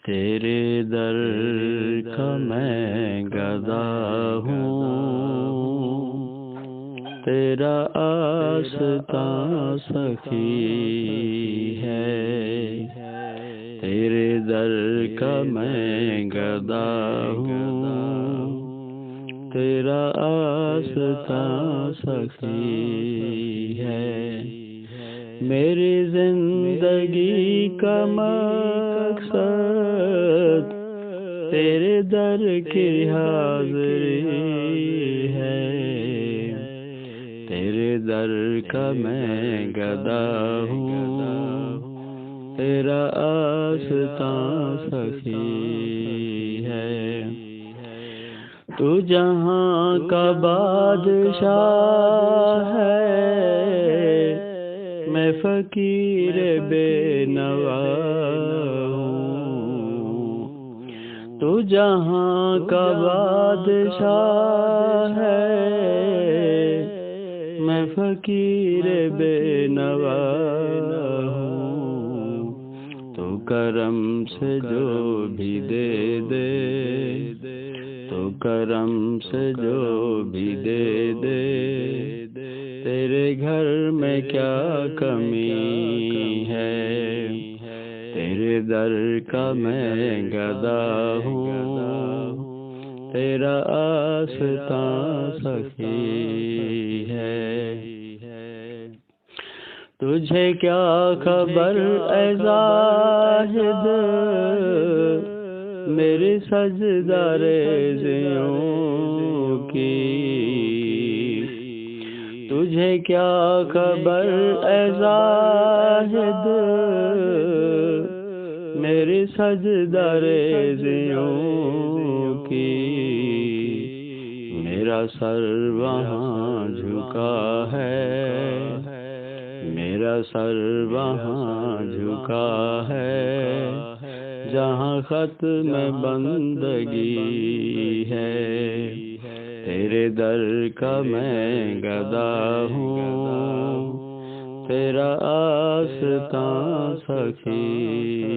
تیرے در کا میں گدا ہوں، تیرا آستاں سخی ہے۔ تیرے در کا میں گدا ہوں، تیرا آستاں سخی ہے۔ میری زندگی کا مقصد تیرے در کی حاضری ہے۔ تیرے در کا میں گدا ہوں، تیرا آستاں سخی ہے۔ تو جہاں کا بادشاہ ہے، میں فقیر بے نوا ہوں۔ تو جہاں کا بادشاہ ہے، میں فقیر بے نوا ہوں۔ تو کرم سے جو بھی دے دے، تو کرم سے جو بھی دے دے، تیرے گھر میں کیا کمی ہے۔ تیرے در کا میں گدا ہوں، تیرا آستاں سخی ہے۔ تجھے کیا خبر اے زاہد میری سجدہ ریزیوں کی، تجھے کیا خبر اے زاہد میری سجدہ ریزیوں کی۔ میرا سر وہاں جھکا ہے، میرا سر وہاں جھکا ہے، جہاں ختم بندگی ہے۔ تیرے در کا میں گدا ہوں، تیرا آستاں سخی